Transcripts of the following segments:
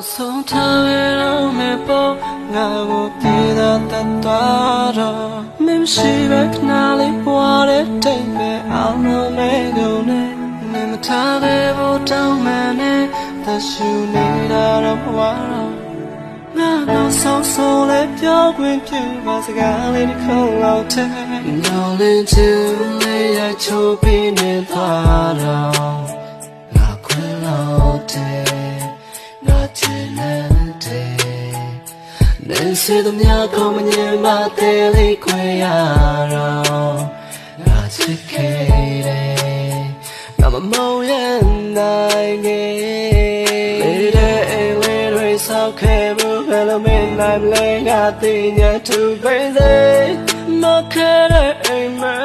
နောက်ဆုံးထားရတော့မယ်ပေါ့ငါကိုပြေးသာတတ်သွားတော့မင်းရှိပဲခဏလေးဘွားတဲ့တိတ်ပဲအောင်လို့မဲကုန်နဲ့နေမထားတဲ့ဘုံတောင်းမှန်နဲ့သက်ရှူနေတာတော့ဘွားတော့ငါနောက်ဆုံးဆိုလဲပြောခွင့်ပြုပါစကားလေးတစ်ခုလောက်ထဲနောက်လေးချင်လေးရချိုးပြီးနေသွားတော့ငါခွင့်လို့တဲ့ငါချင်တဲ့နေစေတမျှကိုမငြင်းမသေးလေးခွေရတော့ငါချစ်ခဲ့တယ်ငါမမောရနိုင်ခဲ့လေတဲ့အိမ်လေးတွေဆောက်ခဲ့ဘူးဘယ်လိုမင်းနိုင်လဲငါတင်ညာသူပဲစေမခဲ့တဲ့အိမ်မဲ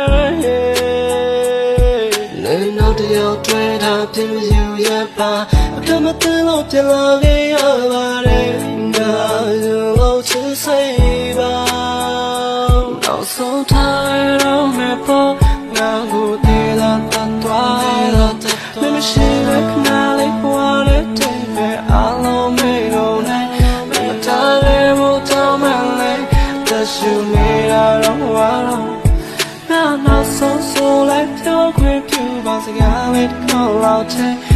လေနောက်တယောက်တွေ့တာပြင်းမယူရပါအခမသိလို့ပြလာခဲ့ရပါတယ်ငါလို့ချစ်စိတ်ပါနောက်ဆုံးထားရတော့မယ်ပေါ့ငါကိုတည်လာတတ်သွားတော့မမရှိတဲ့ခဏလေးဘွားတဲ့တိတ်ပဲအားလုံးမေးကုန်နဲ့မထားရဖို့တောင်းမှလည်းသက်ရှူနေတာတော့ဝါတော့ငါနောက်ဆုံးဆိုလိုက်ပြောခွင့်ပြုပါစကားလေးတစ်ခုလောက်ထဲ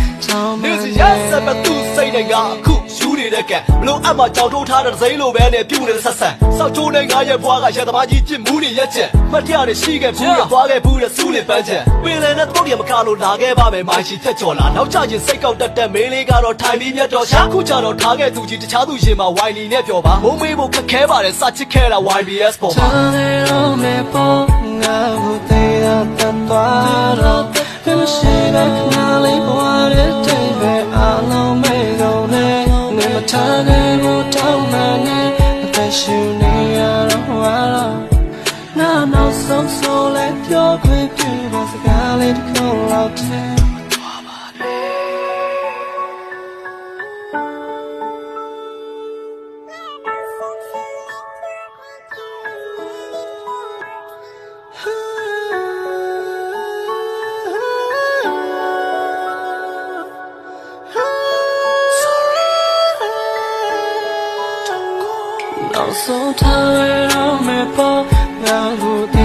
နေစီရဆက်မသူစိတ်နဲ့ငါအခုယူနေတဲ့ကံဘလို့အမှကြောက်ထိုးထားတဲ့စိမ့်လိုပဲနဲ့ပြုတ်နေတဲ့ဆက်ဆံစောက်ချိုးနဲ့ငါရဲ့ဘွားကရသမားကြီးပြစ်မှုတွေရက်ချက်မှတ်တရနဲ့ရှိခဲ့ဘူးရသွားခဲ့ဘူးတဲ့စူးလင်ပန်းချက်ပင်လယ်နဲ့တုတ်ရမကလို့လာခဲ့ပါမယ်မိုင်းချီဖြတ်ကျော်လာနောက်ကျရင်စိတ်ကောက်တက်တက်မင်းလေးကတော့ထိုင်ပြီးမြတ်တော်ရှာခုကြတော့ထားခဲ့သူကြီးတခြားသူရင်မှာဝိုင်လီနဲ့ပြောပါမုံမေးဖို့ခက်ခဲပါတယ်စချစ်ခဲ့တာ YBS ပေါ်မှာတော့မယ်ပေါ့ငါကိုသေးတာတတ်သွားတော့မရှိတဲ့ခဏလေးဘွားတဲ့တိတ်ပဲအားလုံးမေးကုန်နဲ့နေမထားခဲ့ဘူးတောင်းမှနဲ့အသက်ရှူနေရတော့ဝါတော့ငါနောက်ဆုံးဆိုလဲပြောခွင့်ပြုပါစကားလေးတစ်ခုလောက်ထဲနောက်ဆုံးထားရတော့မယ်ပေါ့ငါကို